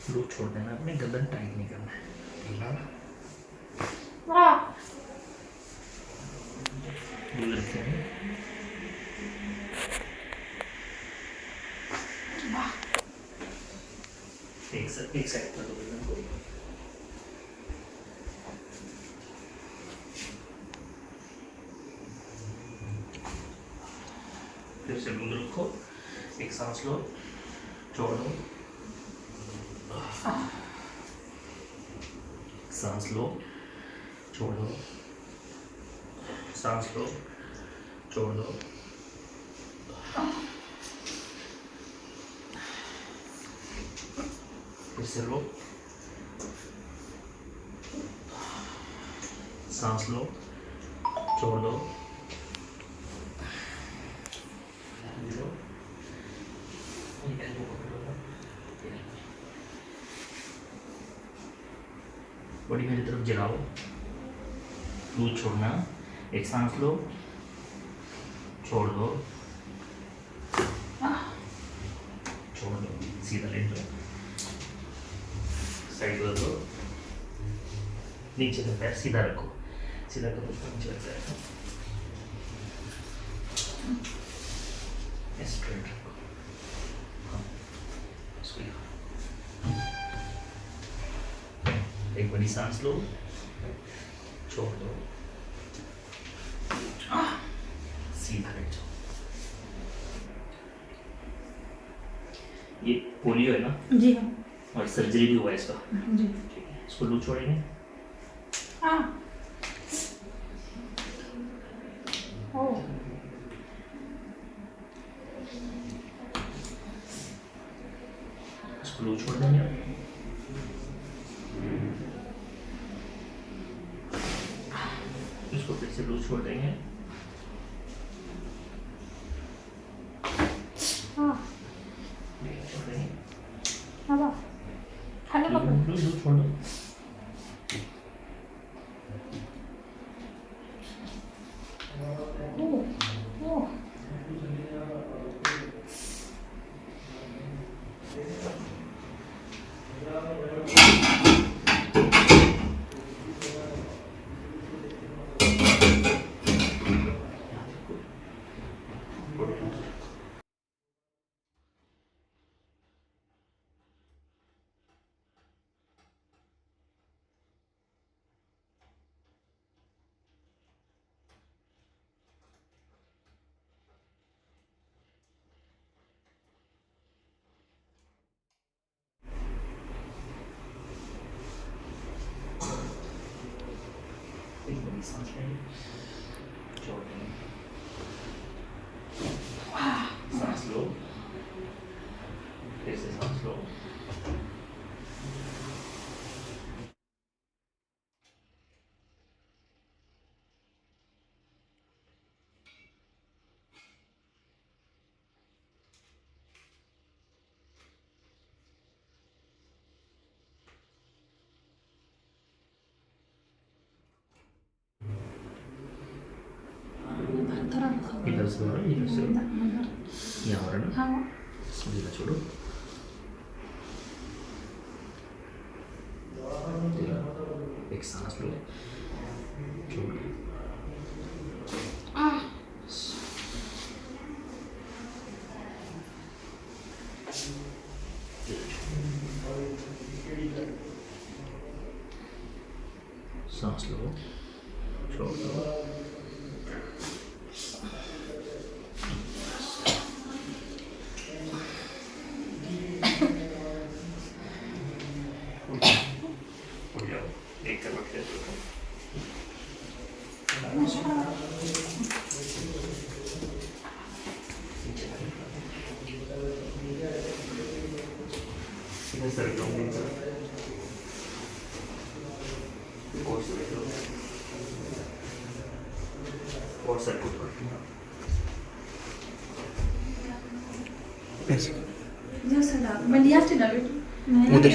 Flow छोड़ देना, अपने गर्दन टाइट नहीं करना है, ढीला ढील रखेंगे। एक साइड कर दो गर्दन को। फिर से लूज रखो, एक सांस लो, छोड़ दो, सांस लो, छोड़ दो, सांस लो, छोड़ दो, फिर से लो, सांस लो, छोड़ दो, बॉडी मेरी तरफ गिराओ, लूज छोड़ना, एक सांस लो, छोड़ दो, छोड़ दो, सीधा लेट जाओ, साइड कर दो, नीचे का पैर सीधा रखो, सीधा करो तो नीचे लग जाएगा, स्ट्रेट रखो, हाँ, इसको यहाँ। एक बड़ी सांस लो, छोड़ दो, सीधा लेट जाओ। ये पोलियो है ना? जी हाँ। और सर्जरी भी हुआ है इसका? जी। ठीक है, इसको लूज छोड़ेंगे। हाँ। ओह। इसको लूज छोड़ देंगे। इसको फिर से लूज छोड़ देंगे। हाँ। छोड़ देंगे। हाँ। खाने का लूज छोड़ दो। एक बड़ी सांस लेंगे, छोड़ देंगे, सांस लो, फिर से सांस लो, इधर से हो रहा है, इधर से हो रहा है, यहाँ हो रहा है ना? हाँ। सीधा छोड़ो, एक सांस लो, छोड़ो, सांस लो, छोड़ दो, उठ जाओ, एक करवट ले लो। इधर सर जाऊंगी, और सर लो, और सर को थोड़ा ऐसे Just enough. Men jag till där. उधर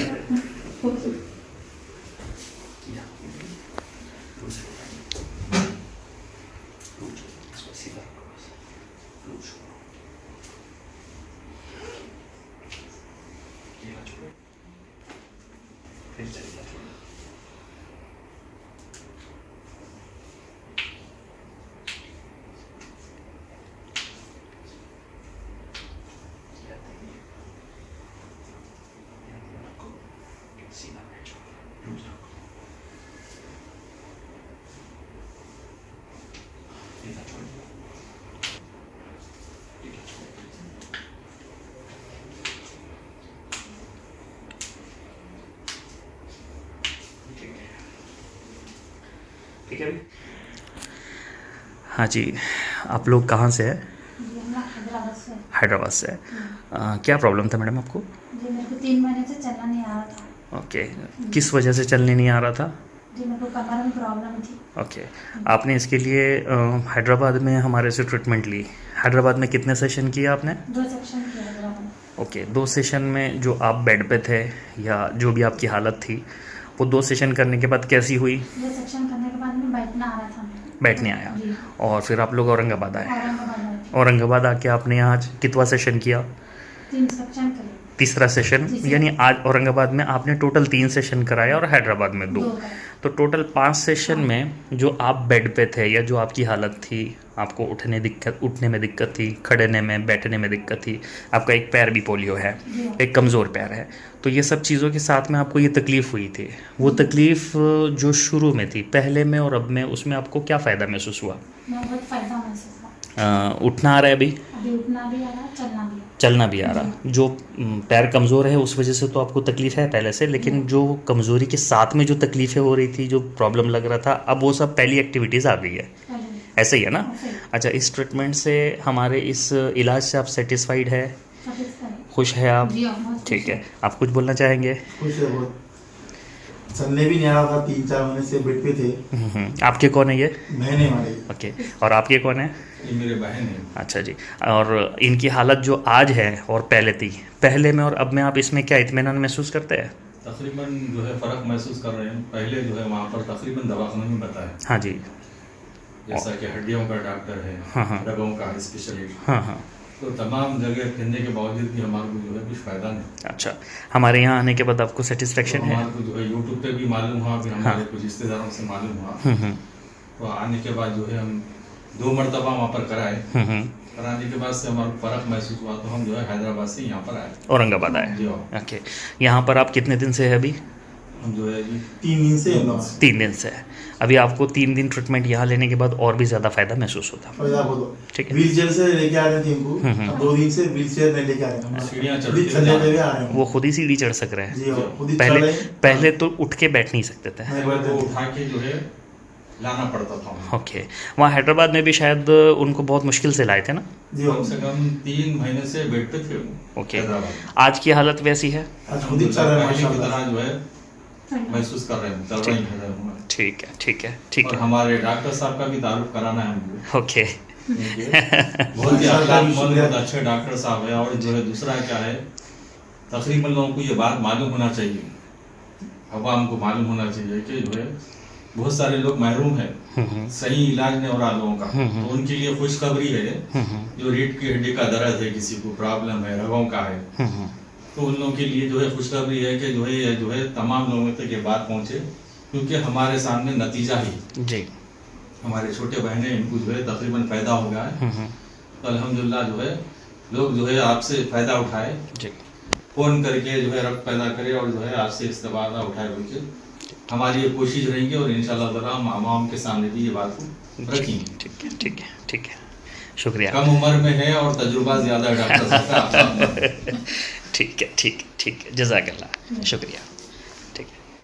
या लूज लूज इसको सीधा रखो, बस लूज छोड़ो, ये छोड़ो, फिर चलिए छोड़ो। सीधा बैठो, लूज रखो। सीधा छोड़ो। सीधा छोड़ो। ठीक है। हाँ जी, आप लोग कहाँ से हैं? जी हम हैदराबाद से। हैदराबाद से। क्या प्रॉब्लम था मैडम आपको? जी मेरे को 3 महीने से चलना नहीं आ रहा था। ओके, किस वजह से चलने नहीं आ रहा था? जी मेरे को कमर में प्रॉब्लम थी। ओके, आपने इसके लिए हैदराबाद में हमारे से ट्रीटमेंट ली। हैदराबाद में कितने सेशन किए आपने? 2 सेक्शन किया हैदराबाद में। ओके, 2 सेशन में जो आप बेड पे थे या जो भी आपकी हालत थी, वो 2 सेशन करने के बाद कैसी हुई? 2 सेक्शन करने के बाद में बैठना आ रहा था मेरे को। बैठने आया। जी। और फिर आप लोग औरंगाबाद आए। औरंगाबाद में औरंगाबाद आके आपने यहाँ कितवा सेशन किया? 3 सेक्शन करे। तीसरा सेशन, जी। यानी आज औरंगाबाद में आपने टोटल 3 सेशन कराया और हैदराबाद में 2। 2 करे। तो टोटल 5 सेशन में जो आप बेड पे थे या जो आपकी हालत थी, आपको उठने में दिक्कत थी, खड़ेने में, बैठने में दिक्कत थी, आपका एक पैर भी पोलियो है, जी। एक कमज़ोर पैर है, तो ये सब चीज़ों के साथ में आपको ये तकलीफ़ हुई थी। वो तकलीफ़ जो शुरू में थी, पहले में और अब में, उसमें आपको क्या फ़ायदा महसूस हुआ? मैं बहुत फ़ायदा महसूस हुआ। उठना आ रहा है अभी? अभी उठना भी आ रहा है, चलना भी। चलना भी आ रहा। जो पैर कमज़ोर है उस वजह से तो आपको तकलीफ़ है पहले से, लेकिन जो कमज़ोरी के साथ में जो तकलीफ़ें हो रही थी, जो प्रॉब्लम लग रहा था, अब वो सब पहली एक्टिविटीज़ आ गई है। ऐसे ही है ना? अच्छा, इस ट्रीटमेंट से, हमारे इस इलाज से आप सेटिस्फाइड है? खुश है आप? जी, बहुत खुश ठीक है। है। आप कुछ बोलना चाहेंगे? खुश है बहुत। चलने भी नहीं आ रहा था, 3-4 महीने से बेड पे थे। आपके कौन है ये? बहन है हमारी। ओके, और आपके कौन है? ये मेरे बहन है। अच्छा जी। और इनकी हालत जो आज है और पहले थी, पहले में और अब में आप इसमें क्या इत्मीनान महसूस करते हैं? तकरीबन जो है फ़र्क महसूस कर रहे हैं। पहले जो है वहाँ पर तकरीबन दवाखाने में बताया, हाँ जी। जैसा कि हड्डियों का डॉक्टर है, हाँ। रगों का स्पेशलिस्ट, हाँ हाँ। तो तमाम जगह फिरने के बावजूद भी हमारे को जो है कुछ फ़ायदा नहीं। अच्छा, हमारे यहाँ आने के बाद आपको तो सेटिस्फेक्शन है? हमारे को जो है यूट्यूब पे भी मालूम हुआ, फिर हमारे कुछ रिश्तेदारों से मालूम हुआ। तो आने के बाद जो है हम 2 मरतबा वहाँ पर कराए। कराने के बाद से हमारा फ़र्क महसूस हुआ, तो हम जो है हैदराबाद से यहाँ पर आए, औरंगाबाद आए। जी। ओके, यहाँ पर आप कितने दिन से है अभी? हम जो है जी 3 दिन से 3 दिन से है। अभी आपको 3 दिन ट्रीटमेंट यहाँ लेने के बाद और भी ज़्यादा फ़ायदा महसूस होता? ठीक है। व्हील चेयर से लेके आ रहे थे इनको, अब 2 दिन से व्हील चेयर में लेके आ रहे हैं। सीढ़ियाँ खुद ही चलने हुए आ रहे हैं वो खुद ही सीढ़ी चढ़ सक रहे हैं? जी, और खुद ही चल रहे पहले हैं। पहले तो उठ के बैठ नहीं सकते थे। नहीं वो बैठते थे। उठा के जो है लाना पड़ता था हमें। ओके, वहाँ हैदराबाद में भी शायद उनको बहुत मुश्किल से लाए थे ना? जी, कम से कम 3 महीने से बेड पे थे वो। ओके, हैदराबाद। आज की हालत वैसी है? आज खुद ही चल रहे हैं पहले की माशाल्लाह। तरह जो है महसूस कर रहे हैं, चल रहे हैं। ठीक है, ठीक है, ठीक और है। हमारे डॉक्टर साहब का भी तारुफ कराना है हमको। ओके। बहुत ही बहुत अच्छे डॉक्टर साहब है। और जो है दूसरा क्या है, तकरीबन लोगों को ये बात मालूम होना चाहिए, अवाम को मालूम होना चाहिए कि जो है बहुत सारे लोग महरूम हैं, सही इलाज नहीं हो रहा लोगों का। तो उनके लिए खुशखबरी है, जो रीढ़ की हड्डी का दर्द है, किसी को प्रॉब्लम है, रगों का है, तो उन लोगों के लिए जो है खुशखबरी है कि जो है तमाम लोगों तक ये बात पहुँचे, क्योंकि हमारे सामने नतीजा ही जी। हमारे छोटे बहने, इनको जो है तकरीबन फ़ायदा हो गया है। तो अल्हम्दुलिल्लाह जो है लोग जो है आपसे फ़ायदा उठाए, जी। फ़ोन करके जो है रब्त पैदा करे और जो है आपसे इस्तेफादा उठाए। बोल हमारी ये कोशिश रहेंगी और इंशाअल्लाह ताला हम आवाम के सामने भी ये बात को रखेंगे। ठीक है, ठीक है, ठीक है, शुक्रिया। कम उम्र में है और तजुर्बा ज़्यादा है डॉक्टर साहब का। ठीक है, ठीक है, ठीक है, जज़ाकल्लाह, शुक्रिया।